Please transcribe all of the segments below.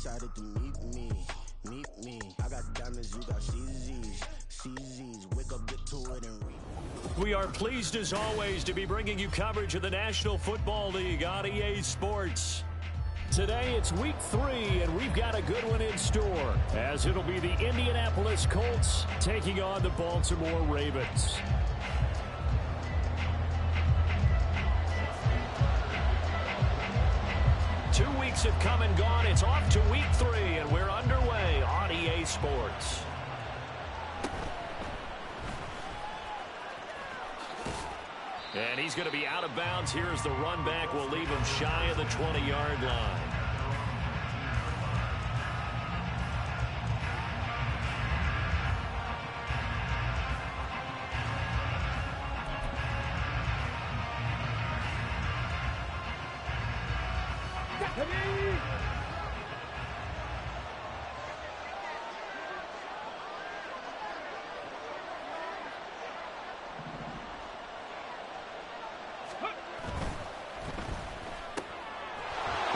excited to meet me. I got diamonds, you got CZs. Wake up, get to it, and read. We are pleased as always to be bringing you coverage of the National Football League on EA Sports. Today it's week 3, and we've got a good one in store, as it'll be the Indianapolis Colts taking on the Baltimore Ravens. Two weeks have come and gone. It's off to week 3, and we're underway on EA Sports. And he's going to be out of bounds here as the run back will leave him shy of the 20-yard line.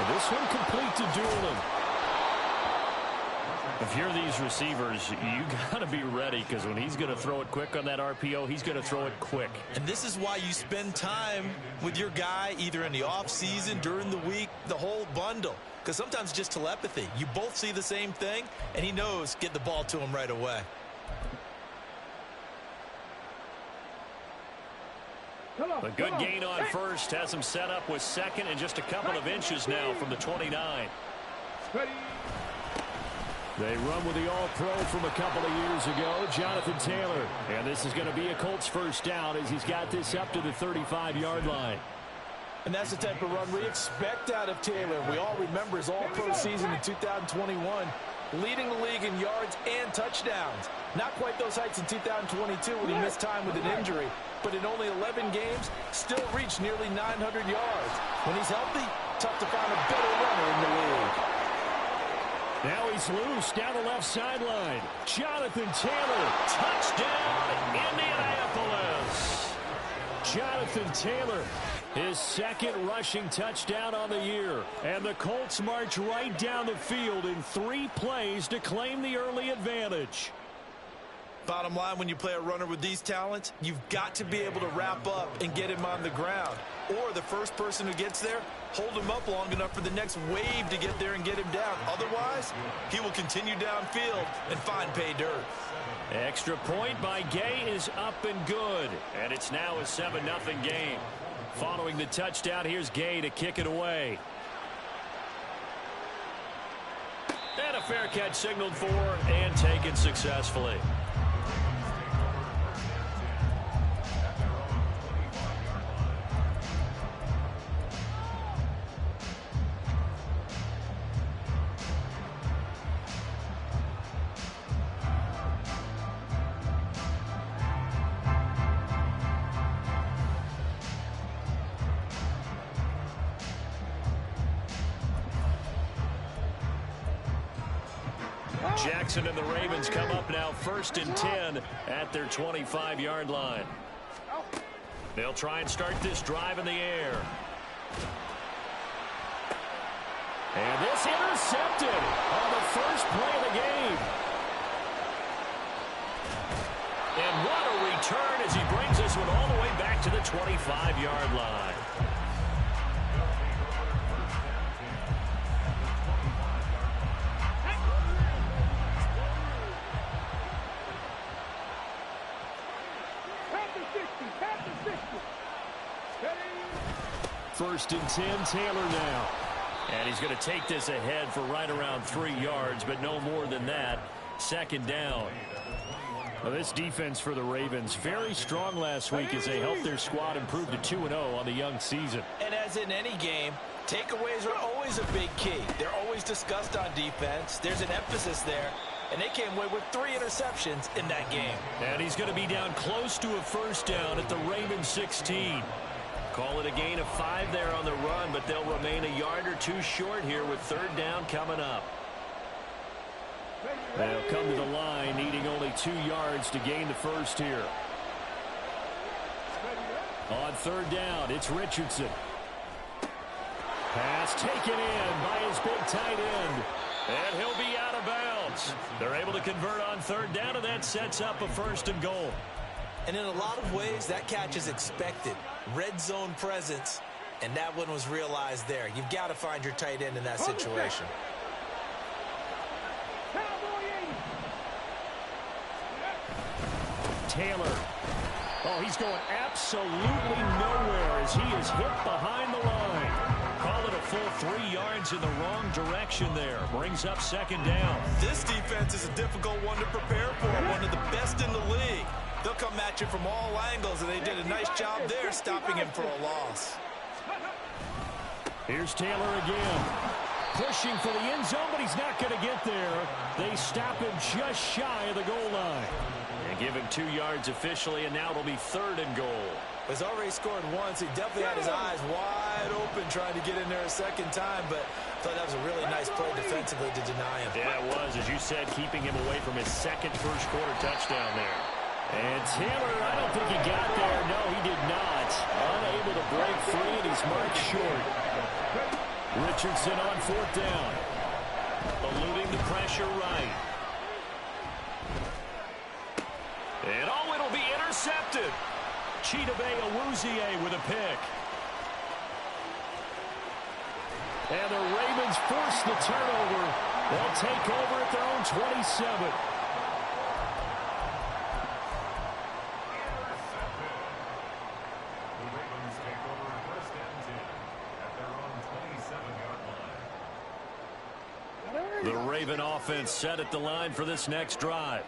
This one complete to Doolin. If you're these receivers, you got to be ready, because when he's going to throw it quick on that RPO, he's going to throw it quick. And this is why you spend time with your guy either in the offseason, during the week, the whole bundle. Because sometimes it's just telepathy. You both see the same thing, and he knows get the ball to him right away. A good gain on first, has him set up with second and just a couple of inches now from the 29. They run with the All-Pro from a couple of years ago, Jonathan Taylor. And this is going to be a Colts first down as he's got this up to the 35-yard line. And that's the type of run we expect out of Taylor. We all remember his All-Pro season in 2021, leading the league in yards and touchdowns. Not quite those heights in 2022 when he missed time with an injury, but in only 11 games, still reached nearly 900 yards. When he's healthy, tough to find a better runner in the league. Now he's loose down the left sideline. Jonathan Taylor, touchdown, Indianapolis. Jonathan Taylor, his second rushing touchdown on the year. And the Colts march right down the field in 3 plays to claim the early advantage. Bottom line, when you play a runner with these talents, you've got to be able to wrap up and get him on the ground. Or the first person who gets there, hold him up long enough for the next wave to get there and get him down. Otherwise, he will continue downfield and find pay dirt. Extra point by Gay is up and good. And it's now a 7-0 game. Following the touchdown, here's Gay to kick it away. And a fair catch signaled for and taken successfully. Jackson and the Ravens come up now 1st and 10 at their 25-yard line. They'll try and start this drive in the air. And this intercepted on the first play of the game. And what a return as he brings this one all the way back to the 25-yard line. First and 10, Taylor now. And he's going to take this ahead for right around 3 yards, but no more than that. 2nd down. Well, this defense for the Ravens, very strong last week as they helped their squad improve to 2-0 on the young season. And as in any game, takeaways are always a big key. They're always discussed on defense. There's an emphasis there. And they came away with 3 interceptions in that game. And he's going to be down close to a first down at the Ravens 16. Call it a gain of 5 there on the run, but they'll remain a yard or 2 short here with 3rd down coming up. They'll come to the line, needing only 2 yards to gain the first here. On 3rd down, it's Richardson. Pass taken in by his big tight end. And he'll be out of bounds. They're able to convert on third down, and that sets up a 1st and goal. And in a lot of ways, that catch is expected. Red zone presence, and that one was realized there. You've got to find your tight end in that situation. Taylor. Oh, he's going absolutely nowhere as he is hit behind the line. Call it a full 3 yards in the wrong direction there. Brings up 2nd down. This defense is a difficult one to prepare for, one of the best in the league. They'll come at you from all angles, and they did a nice job there stopping him for a loss. Here's Taylor again. Pushing for the end zone, but he's not going to get there. They stop him just shy of the goal line. And give him 2 yards officially, and now it'll be 3rd and goal. He's already scored once. He definitely had his eyes wide open trying to get in there a 2nd time, but I thought that was a really nice play defensively to deny him. Yeah, it was, as you said, keeping him away from his 2nd first-quarter touchdown there. And Taylor, I don't think he got there. No, he did not. Unable to break free, and he's marked short. Richardson on 4th down. Eluding the pressure right. And oh, it'll be intercepted. Chidobe Awuzie with a pick. And the Ravens force the turnover. They'll take over at their own 27. The Raven offense set at the line for this next drive.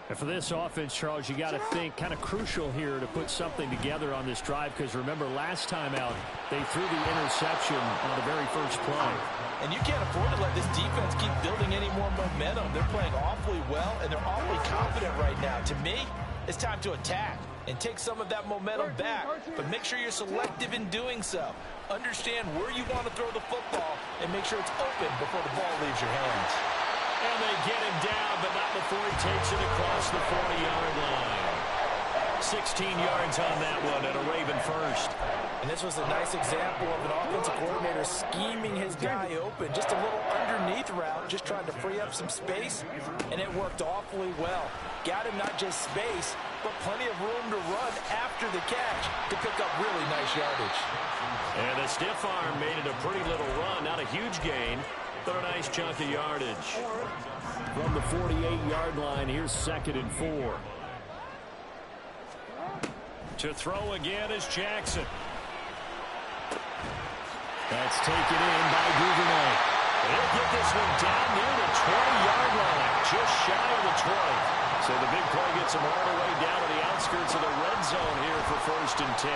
And for this offense, Charles, you got to think kind of crucial here to put something together on this drive, because remember last time out they threw the interception on the very first play. And you can't afford to let this defense keep building any more momentum. They're playing awfully well, and they're awfully confident right now. To me, it's time to attack and take some of that momentum back, but make sure you're selective in doing so. Understand where you want to throw the football and make sure it's open before the ball leaves your hands. And they get him down, but not before he takes it across the 40-yard line. 16 yards on that one, and a Raven first. And this was a nice example of an offensive coordinator scheming his guy open. Just a little underneath route, just trying to free up some space, and it worked awfully well. Got him not just space, but plenty of room to run after the catch to pick up really nice yardage. And the stiff arm made it a pretty little run. Not a huge gain, but a nice chunk of yardage. From the 48-yard line, here's 2nd and 4. To throw again is Jackson. That's taken in by Duvernay. He'll get this one down near the 20-yard line, just shy of the 20. So the big play gets him all the way down to the outskirts of the red zone here for 1st and 10.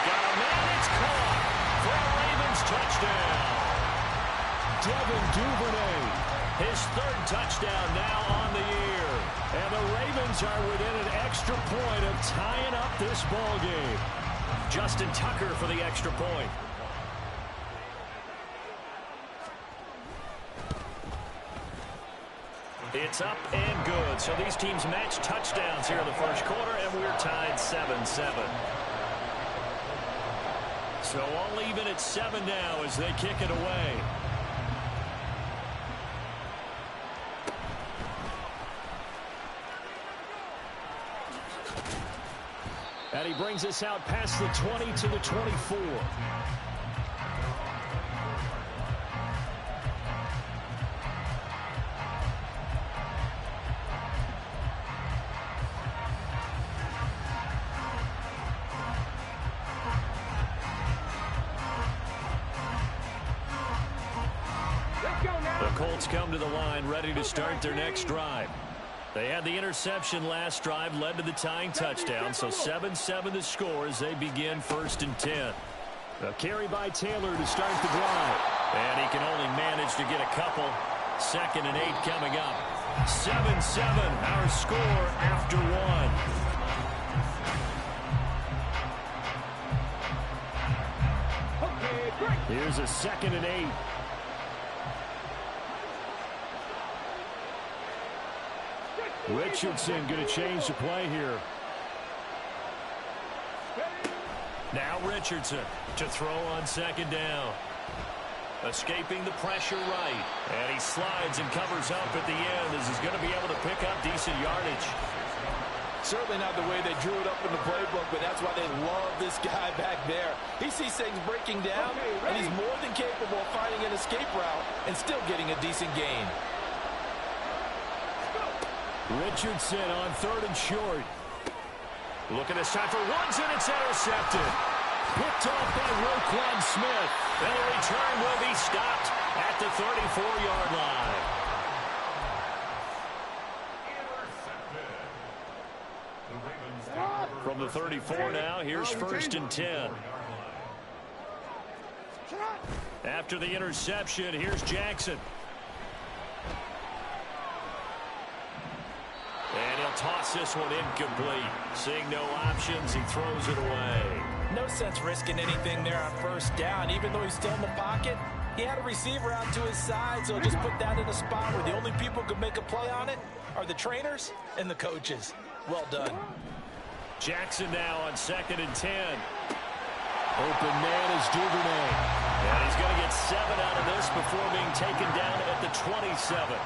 Got a man, it's caught for a Ravens touchdown. Devin Duvernay, his 3rd touchdown now on the year. And the Ravens are within an extra point of tying up this ball game. Justin Tucker for the extra point. It's up and good. So these teams match touchdowns here in the first quarter, and we're tied 7-7. So all even at 7 now as they kick it away. And he brings us out past the 20 to the 24. The Colts come to the line ready to start their next drive. They had the interception last drive, led to the tying touchdown, so 7-7 the score as they begin 1st and 10. A carry by Taylor to start the drive. And he can only manage to get a couple. 2nd and 8 coming up. 7-7, our score after 1. Here's a 2nd and 8. Richardson going to change the play here. Now Richardson to throw on 2nd down. Escaping the pressure right. And he slides and covers up at the end as he's going to be able to pick up decent yardage. Certainly not the way they drew it up in the playbook, but that's why they love this guy back there. He sees things breaking down, and he's more than capable of finding an escape route and still getting a decent gain. Richardson on 3rd and short. Looking this time for Woods, and it's intercepted. Picked off by Roquan Smith. And the return will be stopped at the 34-yard line. From the 34 now, here's 1st and 10. After the interception, here's Jackson. And he'll toss this one incomplete. Seeing no options, he throws it away. No sense risking anything there on 1st down. Even though he's still in the pocket, he had a receiver out to his side, so just put that in a spot where the only people who can make a play on it are the trainers and the coaches. Well done. Jackson now on 2nd and 10. Open man is Duvernay. And he's going to get 7 out of this before being taken down at the 27.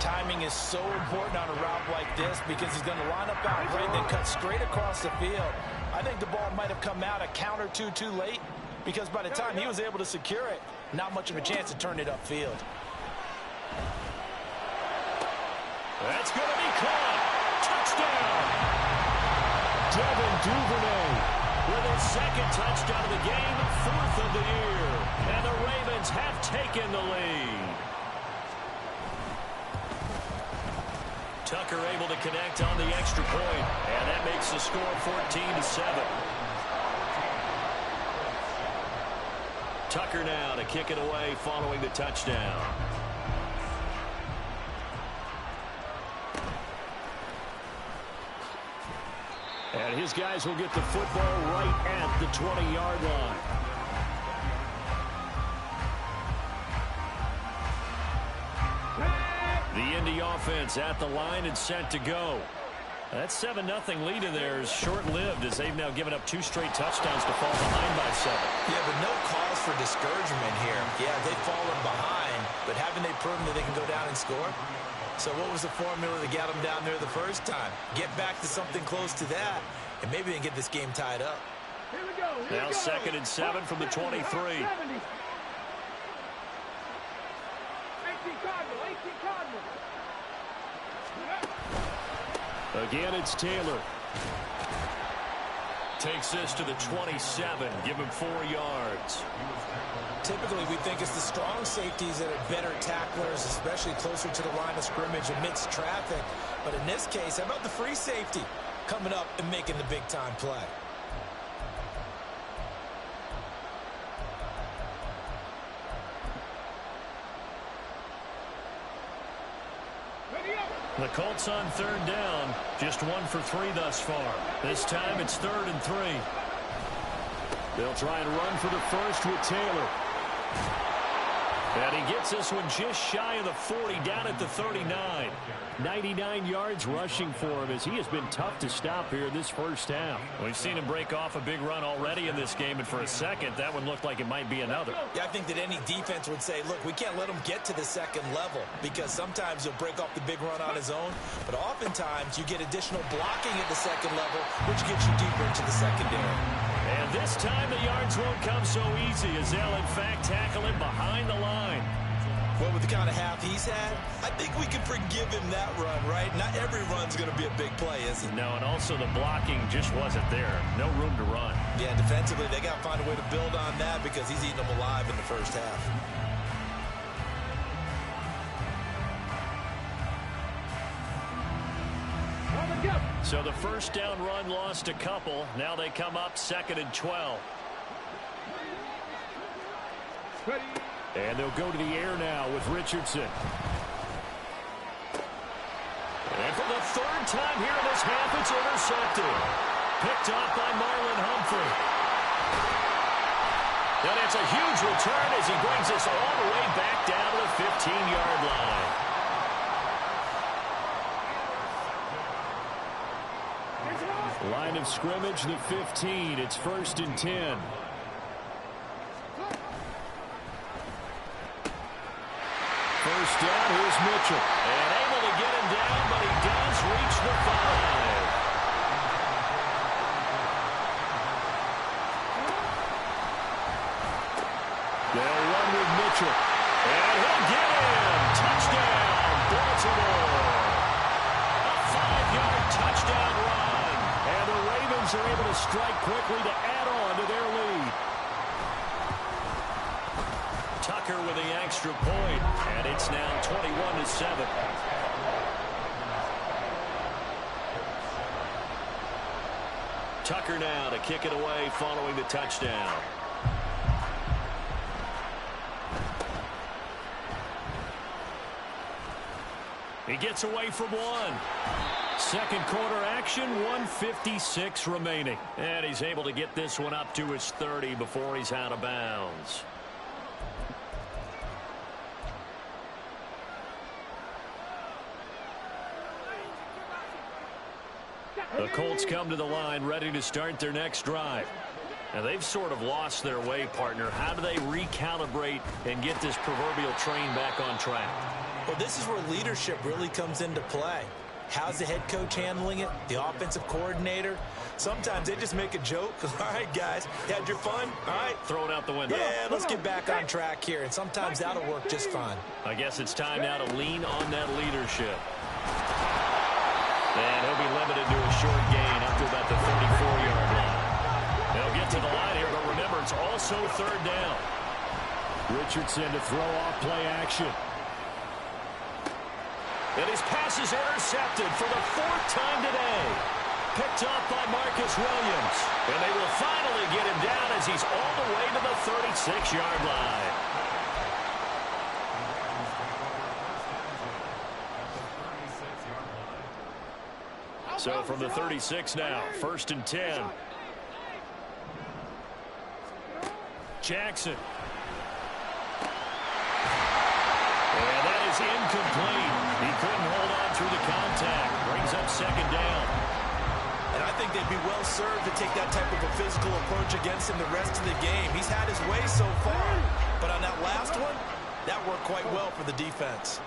Timing is so important on a route like this because he's going to line up out right and then cut straight across the field. I think the ball might have come out a count or two too late because by the time he was able to secure it, not much of a chance to turn it upfield. That's going to be caught. Touchdown. Devin Duvernay with his 2nd touchdown of the game, 4th of the year. And the Ravens have taken the lead. Tucker able to connect on the extra point, and that makes the score 14-7. Tucker now to kick it away following the touchdown. And his guys will get the football right at the 20-yard line. The Indy offense at the line and set to go. That 7-0 lead in there is short-lived as they've now given up 2 straight touchdowns to fall behind by 7. Yeah, but no cause for discouragement here. Yeah, they've fallen behind, but haven't they proven that they can go down and score? So what was the formula that got them down there the first time? Get back to something close to that, and maybe they can get this game tied up. Here we go. Now 2nd and 7 from the 23. 18 Cardinal. Again, it's Taylor. Takes this to the 27. Give him 4 yards. Typically, we think it's the strong safeties that are better tacklers, especially closer to the line of scrimmage amidst traffic. But in this case, how about the free safety coming up and making the big-time play? The Colts on 3rd down. Just 1 for 3 thus far. This time it's 3rd and 3. They'll try and run for the first with Taylor. And he gets this one just shy of the 40, down at the 39. 99 yards rushing for him as he has been tough to stop here this first half. We've seen him break off a big run already in this game, and for a second, that one looked like it might be another. Yeah, I think that any defense would say, look, we can't let him get to the 2nd level because sometimes he'll break off the big run on his own, but oftentimes you get additional blocking at the 2nd level, which gets you deeper into the secondary. And this time the yards won't come so easy as they'll, in fact, tackle him behind the line. Well, with the kind of half he's had, I think we can forgive him that run, right? Not every run's going to be a big play, is it? No, and also the blocking just wasn't there. No room to run. Yeah, defensively, they got to find a way to build on that because he's eating them alive in the first half. So the first down run lost a couple. Now they come up 2nd and 12. And they'll go to the air now with Richardson. And for the 3rd time here in this half, it's intercepted. Picked off by Marlon Humphrey. And it's a huge return as he brings us all the way back down to the 15-yard line. Line of scrimmage, the 15. It's 1st and 10. first down. Here's Mitchell. And able to get him down, but he does reach the 5. They'll run with Mitchell. And he'll get him. Touchdown, Baltimore. A 5-yard touchdown run. And the Ravens are able to strike quickly to add on to their lead. Tucker with the extra point, and it's now 21-7. Tucker now to kick it away following the touchdown. He gets away from one. Second quarter action, 1:56 remaining. And he's able to get this one up to his 30 before he's out of bounds. The Colts come to the line ready to start their next drive. Now, they've sort of lost their way, partner. How do they recalibrate and get this proverbial train back on track? Well, this is where leadership really comes into play. How's the head coach handling it? The offensive coordinator? Sometimes they just make a joke. All right, guys, you had your fun? All right. Throw it out the window. Yeah, let's get back on track here. And sometimes that'll work just fine. I guess it's time now to lean on that leadership. And he'll be limited to a short gain up to about the 34-yard line. They'll get to the line here, but remember, it's also third down. Richardson to throw off play action. And his pass is intercepted for the 4th time today. Picked off by Marcus Williams. And they will finally get him down as he's all the way to the 36-yard line. So from the 36 now, 1st and 10. Jackson. And that is incomplete. He couldn't hold on through the contact. Brings up 2nd down. And I think they'd be well served to take that type of a physical approach against him the rest of the game. He's had his way so far. But on that last one, that worked quite well for the defense.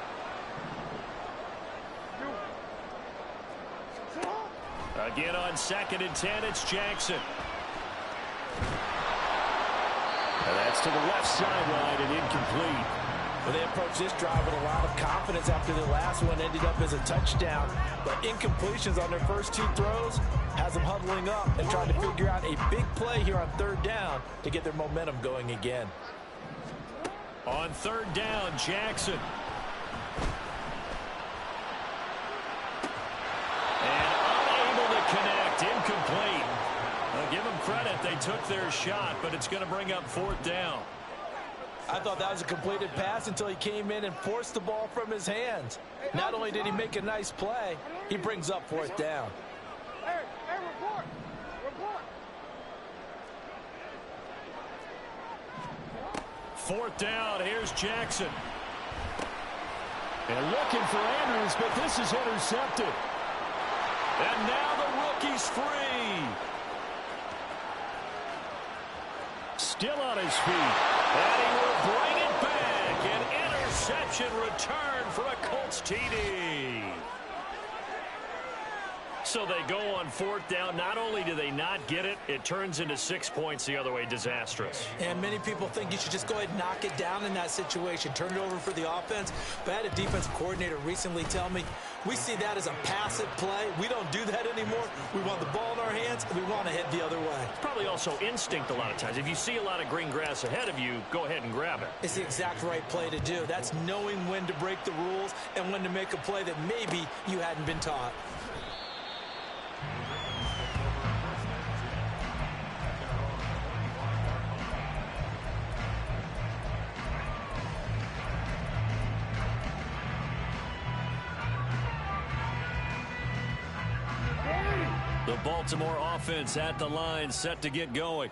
Again on 2nd and 10, it's Jackson. And that's to the left sideline and incomplete. Well, they approached this drive with a lot of confidence after the last one ended up as a touchdown. But incompletions on their first 2 throws has them huddling up and trying to figure out a big play here on 3rd down to get their momentum going again. On 3rd down, Jackson. And unable to connect, incomplete. I'll give them credit, they took their shot, but it's going to bring up 4th down. I thought that was a completed pass until he came in and forced the ball from his hands. Not only did he make a nice play, he brings up 4th down. Report. 4th down, here's Jackson. And looking for Andrews, but this is intercepted. And now the rookie's free. Still on his feet. And he will bring it back. An interception return for a Colts TD. So they go on 4th down. Not only do they not get it, it turns into 6 points the other way. Disastrous. And many people think you should just go ahead and knock it down in that situation. Turn it over for the offense. But I had a defensive coordinator recently tell me, we see that as a passive play. We don't do that anymore. We want the ball in our hands, and we want to head the other way. It's probably also instinct a lot of times. If you see a lot of green grass ahead of you, go ahead and grab it. It's the exact right play to do. That's knowing when to break the rules and when to make a play that maybe you hadn't been taught. The Baltimore offense at the line, set to get going.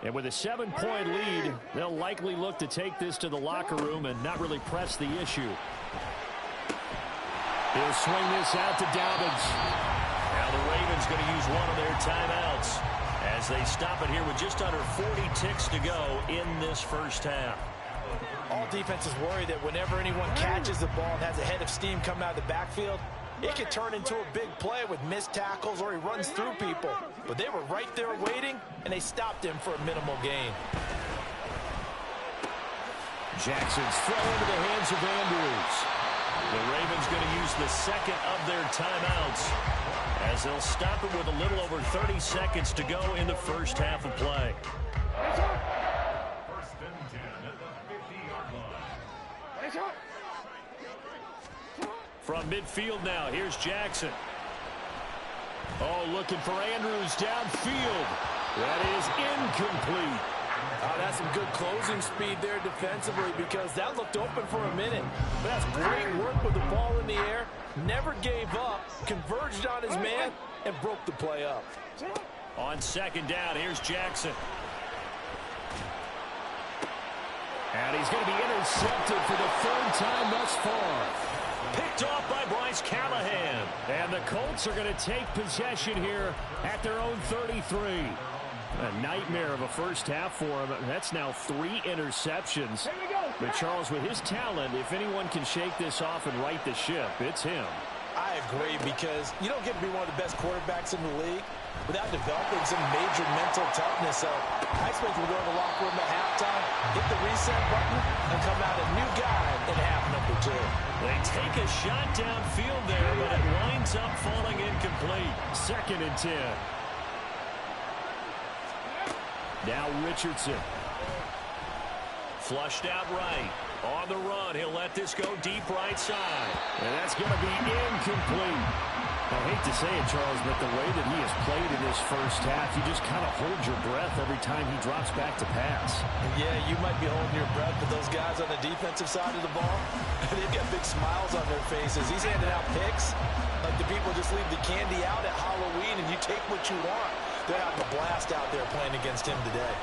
And with a 7-point lead, they'll likely look to take this to the locker room and not really press the issue. He'll swing this out to Dobbins. Now the Ravens going to use one of their timeouts as they stop it here with just under 40 ticks to go in this first half. All defenses worry that whenever anyone catches the ball and has a head of steam come out of the backfield, it could turn into a big play with missed tackles or he runs through people. But they were right there waiting, and they stopped him for a minimal gain. Jackson's throw into the hands of Andrews. The Ravens going to use the second of their timeouts as they'll stop it with a little over 30 seconds to go in the first half of play. From midfield now, here's Jackson. Oh, looking for Andrews downfield. That is incomplete. Oh, that's some good closing speed there defensively because that looked open for a minute. But that's great work with the ball in the air. Never gave up, converged on his man, and broke the play up. On second down, here's Jackson. And he's going to be intercepted for the third time thus far. Picked off by Bryce Callahan. And the Colts are going to take possession here at their own 33. A nightmare of a first half for him. That's now 3 interceptions. But Charles, with his talent, if anyone can shake this off and right the ship, it's him. I agree because you don't get to be one of the best quarterbacks in the league without developing some major mental toughness. So I expect we'll go in the locker room at halftime, hit the reset button, and come out a new guy in half number 2. They take a shot downfield there, but it winds up falling incomplete. 2nd and 10. Now Richardson. Flushed out right. On the run, he'll let this go deep right side. And that's going to be incomplete. I hate to say it, Charles, but the way that he has played in this first half, you just kind of hold your breath every time he drops back to pass. Yeah, you might be holding your breath, but those guys on the defensive side of the ball, they've got big smiles on their faces. He's handing out picks like the people just leave the candy out at Halloween and you take what you want. They're having a blast out there playing against him today.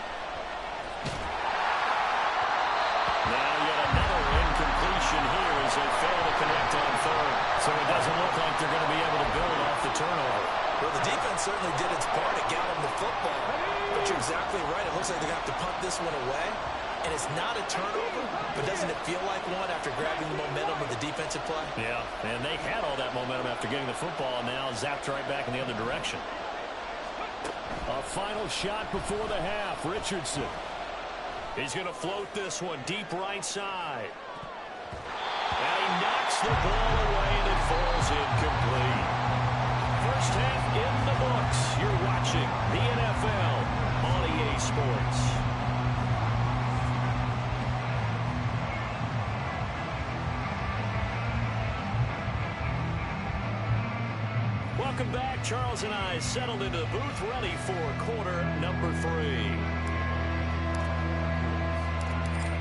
Now yet another incompletion here as they fail to connect on third. So it doesn't look like they're going to be able to build off the turnover. Well, the defense certainly did its part at getting the football. But you're exactly right. It looks like they're going to have to punt this one away. And it's not a turnover, but doesn't it feel like one after grabbing the momentum of the defensive play? Yeah, and they had all that momentum after getting the football, and now zapped right back in the other direction. A final shot before the half. Richardson. He's going to float this one deep right side. And he knocks the ball away, and it falls incomplete. First half in the books. You're watching the NFL on EA Sports. Welcome back. Charles and I settled into the booth, ready for quarter number 3.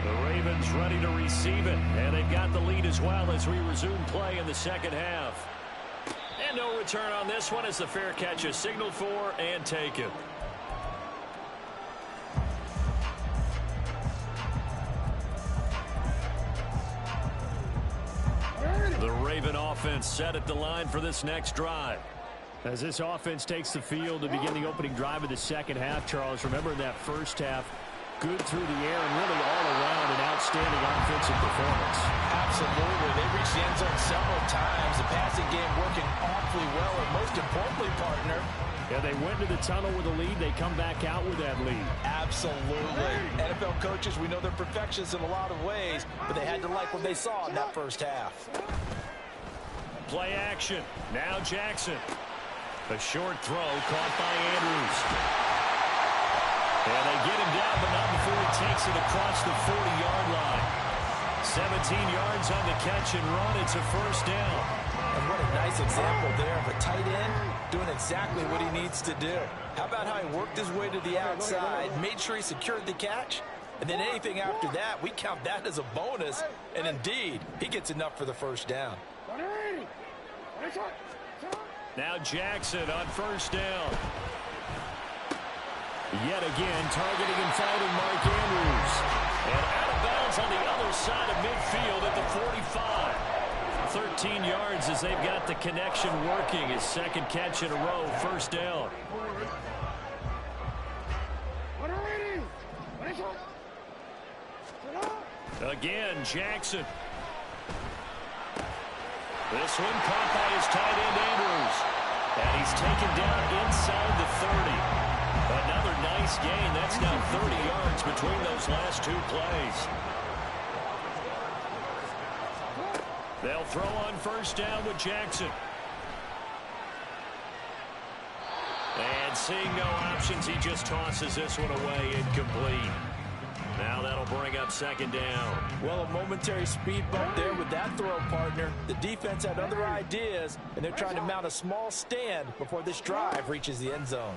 The Ravens ready to receive it, and they've got the lead as well as we resume play in the second half. And no return on this one as the fair catch is signaled for and taken. The Raven offense set at the line for this next drive. As this offense takes the field to begin the opening drive of the second half, Charles, remember in that first half, good through the air and really all around an outstanding offensive performance. Absolutely. They reached the end zone several times. The passing game working awfully well, and most importantly, partner, yeah, they went to the tunnel with a lead. They come back out with that lead. Absolutely. NFL coaches, we know they're perfectionists in a lot of ways, but they had to like what they saw in that first half. Play action. Now Jackson. A short throw caught by Andrews. And they get him down, but not before he takes it across the 40-yard line. 17 yards on the catch and run. It's a first down. And what a nice example there of a tight end doing exactly what he needs to do. How about how he worked his way to the outside, made sure he secured the catch, and then anything after that, we count that as a bonus. And indeed, he gets enough for the first down. Now Jackson on first down. Yet again, targeting and fouling Mark Andrews. And out of bounds on the other side of midfield at the 45. 13 yards as they've got the connection working. His second catch in a row, first down. Again, Jackson. This one caught by his tight end, Andrews. And he's taken down inside the 30. Another nice gain. That's now 30 yards between those last two plays. They'll throw on first down with Jackson. And seeing no options, he just tosses this one away, incomplete. Now that'll bring up second down. Well, a momentary speed bump there with that throw, partner. The defense had other ideas, and they're trying to mount a small stand before this drive reaches the end zone.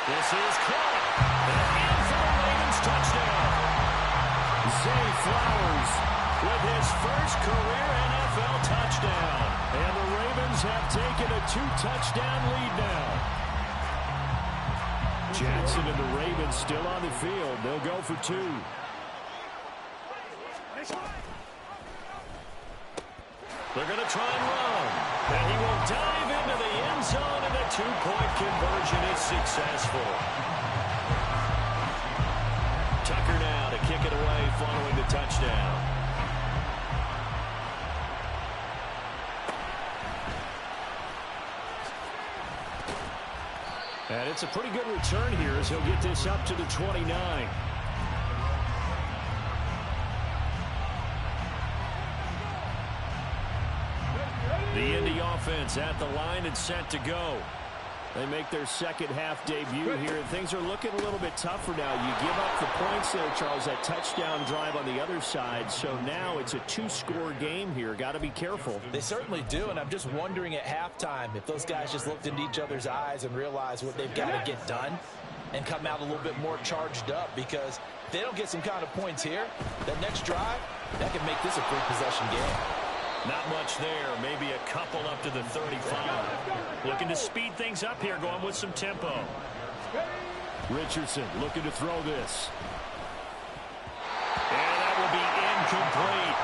This is caught. And in for the Ravens touchdown. Zay Flowers with his first career NFL touchdown. And the Ravens have taken a 2-touchdown lead now. Jackson and the Ravens still on the field. They'll go for 2. They're going to try and run. And he will dive into the end zone, and a 2-point conversion is successful. Tucker now to kick it away following the touchdown. And it's a pretty good return here as he'll get this up to the 29. The Indy offense at the line and set to go. They make their second half debut here, and things are looking a little bit tougher now. You give up the points there, Charles, that touchdown drive on the other side. So now it's a 2-score game here. Got to be careful. They certainly do, and I'm just wondering at halftime if those guys just looked into each other's eyes and realized what they've got to get done and come out a little bit more charged up, because if they don't get some kind of points here, that next drive, that can make this a free-possession game. Not much there. Maybe a couple up to the 35. Looking to speed things up here, going with some tempo. Richardson looking to throw this. And that will be incomplete.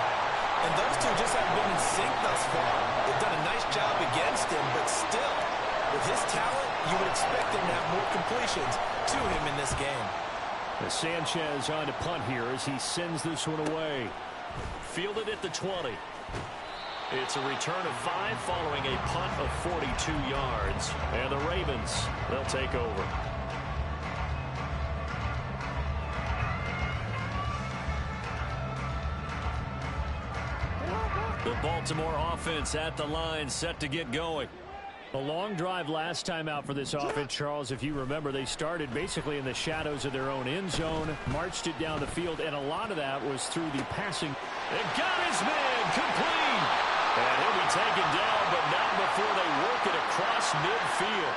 And those two just haven't been in sync thus far. They've done a nice job against him, but still, with his talent, you would expect him to have more completions to him in this game. Sanchez on to punt here as he sends this one away. Fielded at the 20. It's a return of 5 following a punt of 42 yards. And the Ravens, they'll take over. The Baltimore offense at the line, set to get going. A long drive last time out for this offense, Charles. If you remember, they started basically in the shadows of their own end zone, marched it down the field, and a lot of that was through the passing. It got his man complete. And he'll be taken down, but not before they work it across midfield.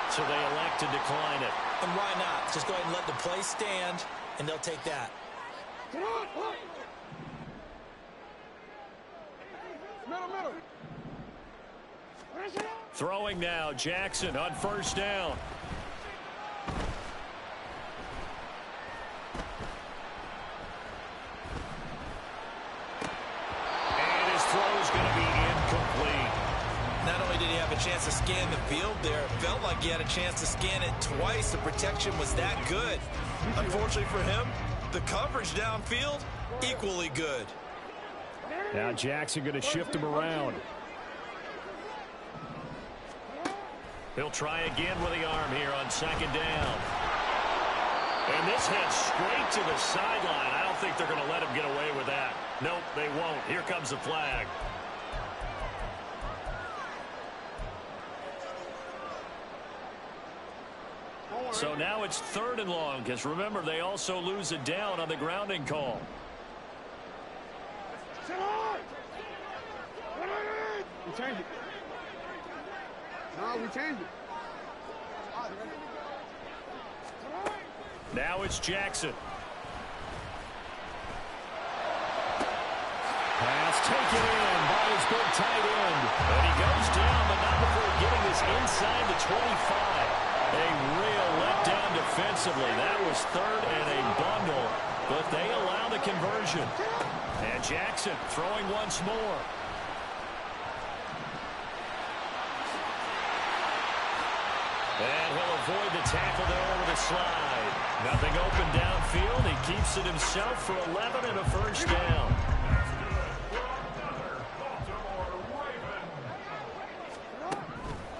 So they elect to decline it. And why not? Just go ahead and let the play stand, and they'll take that. Middle. Throwing now, Jackson on first down. And his throw is going to be incomplete. Not only did he have a chance to scan the field there, it felt like he had a chance to scan it twice. The protection was that good. Unfortunately for him, the coverage downfield, equally good. Now Jackson going to shift him around. He'll try again with the arm here on second down. And this heads straight to the sideline. I don't think they're going to let him get away with that. Nope, they won't. Here comes the flag. So now it's 3rd and long, because remember, they also lose it down on the grounding call. We changed it. No, we changed it. Now it's Jackson. Pass taken in by his big tight end. And he goes down, but not before getting this inside the 25. A real letdown defensively. That was 3rd and a bundle, but they allow the conversion. And Jackson throwing once more. And he'll avoid the tackle there with a slide. Nothing open downfield. He keeps it himself for 11 and a first down.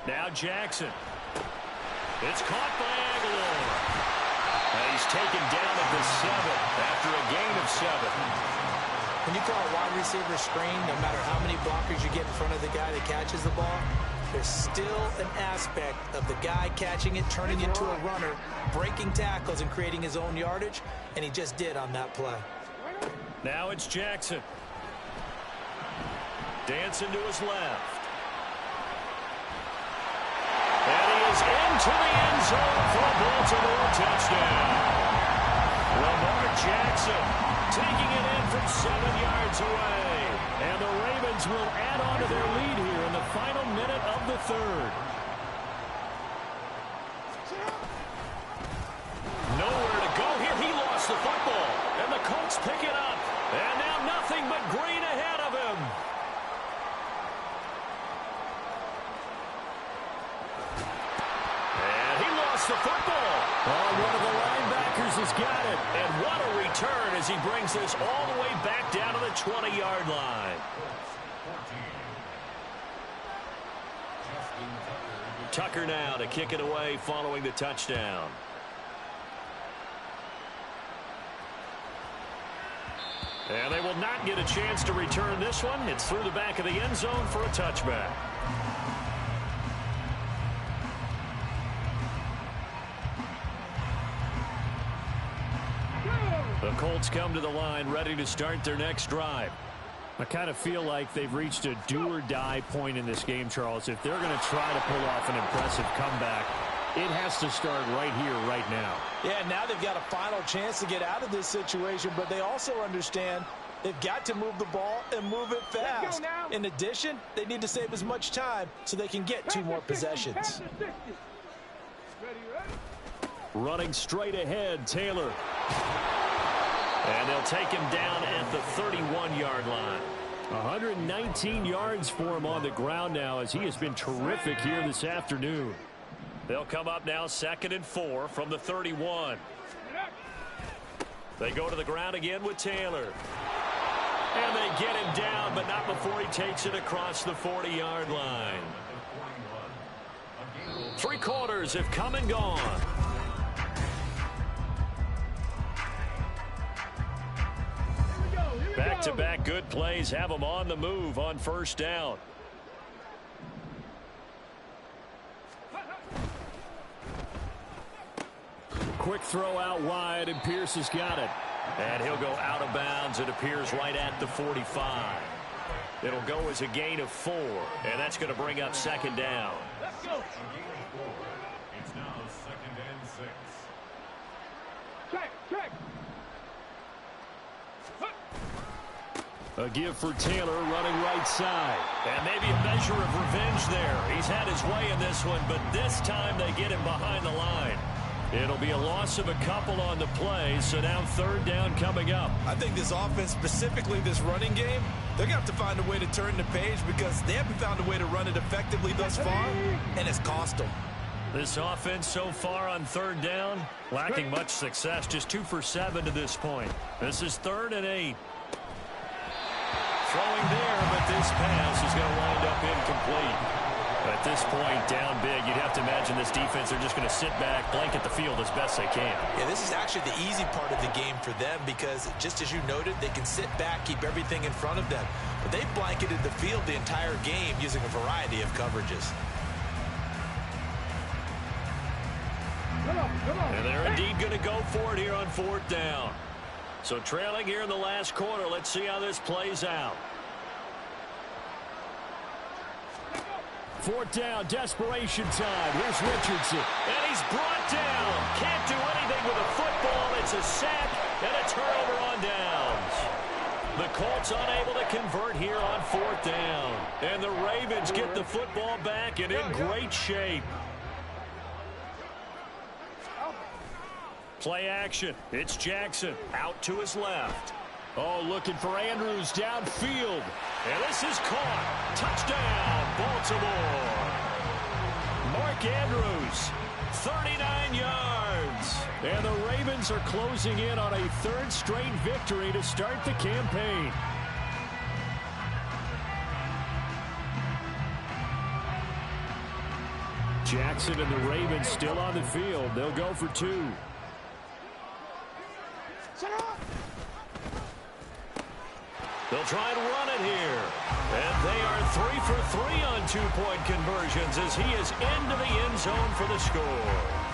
Now Jackson. It's caught by Aguilar. And he's taken down at the 7 after a gain of 7. When you call a wide receiver screen, no matter how many blockers you get in front of the guy that catches the ball, there's still an aspect of the guy catching it, turning into a runner, breaking tackles and creating his own yardage, and he just did on that play. Now it's Jackson. Dancing to his left. And he is into the end zone for a Baltimore touchdown. Lamar Jackson taking it in from 7 yards away. And the Ravens will add on to their lead here in the final minute of the third. Nowhere to go here. He lost the football. And the Colts pick it up. And now nothing but green ahead of him. And he lost the football. Oh, one of the linebackers has got it. And what a return as he brings this all the way back down to the 20-yard line. Tucker now to kick it away following the touchdown. And they will not get a chance to return this one. It's through the back of the end zone for a touchback. The Colts come to the line ready to start their next drive. I kind of feel like they've reached a do-or-die point in this game, Charles. If they're going to try to pull off an impressive comeback, it has to start right here, right now. Yeah, now they've got a final chance to get out of this situation, but they also understand they've got to move the ball and move it fast. In addition, they need to save as much time so they can get 2 more possessions. Running straight ahead, Taylor. And they'll take him down at the 31-yard line. 119 yards for him on the ground now as he has been terrific here this afternoon. They'll come up now 2nd and 4 from the 31. They go to the ground again with Taylor. And they get him down, but not before he takes it across the 40-yard line. 3 quarters have come and gone. Back-to-back good plays have them on the move on first down. Quick throw out wide, and Pierce has got it. And he'll go out of bounds. It appears right at the 45. It'll go as a gain of 4, and that's going to bring up 2nd down. Let's go. It's now 2nd and 6. Check. A give for Taylor running right side. And maybe a measure of revenge there. He's had his way in this one, but this time they get him behind the line. It'll be a loss of a couple on the play, so now 3rd down coming up. I think this offense, specifically this running game, they're going to have to find a way to turn the page because they haven't found a way to run it effectively thus far, and it's cost them. This offense so far on 3rd down, lacking much success, just 2 for 7 to this point. This is 3rd and 8. Throwing there, but this pass is going to wind up incomplete. At this point, down big, you'd have to imagine this defense, they're just going to sit back, blanket the field as best they can. Yeah, this is actually the easy part of the game for them because, just as you noted, they can sit back, keep everything in front of them. But they've blanketed the field the entire game using a variety of coverages. And they're indeed going to go for it here on 4th down. So trailing here in the last quarter, let's see how this plays out. 4th down, desperation time. Here's Richardson. And he's brought down. Can't do anything with a football. It's a sack and a turnover on downs. The Colts unable to convert here on 4th down. And the Ravens get the football back and in great shape. Play action. It's Jackson out to his left. Oh, looking for Andrews downfield. And this is caught. Touchdown, Baltimore. Mark Andrews, 39 yards. And the Ravens are closing in on a third straight victory to start the campaign. Jackson and the Ravens still on the field. They'll go for two. They'll try and run it here. And they are 3 for 3 on two-point conversions as he is into the end zone for the score.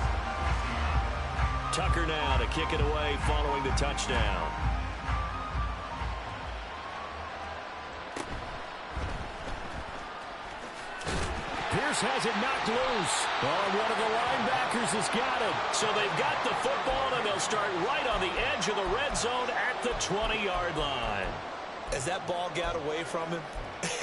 Tucker now to kick it away following the touchdown. Pierce has it knocked loose. Oh, one of the linebackers has got it. So they've got the football, and they'll start right on the edge of the red zone at the 20-yard line. As that ball got away from him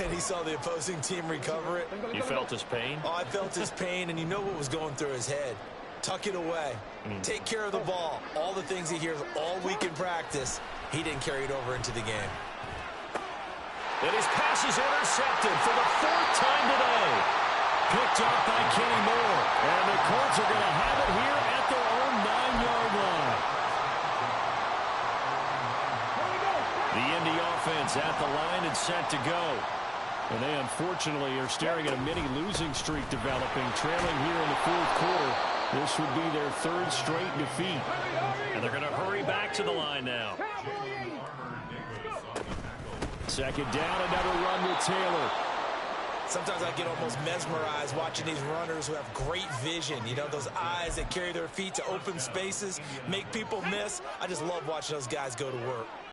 and he saw the opposing team recover it. You felt his pain? Oh, I felt his pain, and you know what was going through his head. Tuck it away. Take care of the ball. All the things he hears all week in practice, he didn't carry it over into the game. And his pass is intercepted for the 4th time today. Picked off by Kenny Moore. And the Colts are going to have it here at their own 9-yard line. The Indy offense at the line and set to go. And they unfortunately are staring at a mini losing streak developing, trailing here in the 4th quarter. This would be their 3rd straight defeat. And they're going to hurry back to the line now. 2nd down, another run with Taylor. Sometimes I get almost mesmerized watching these runners who have great vision. You know, those eyes that carry their feet to open spaces, make people miss. I just love watching those guys go to work.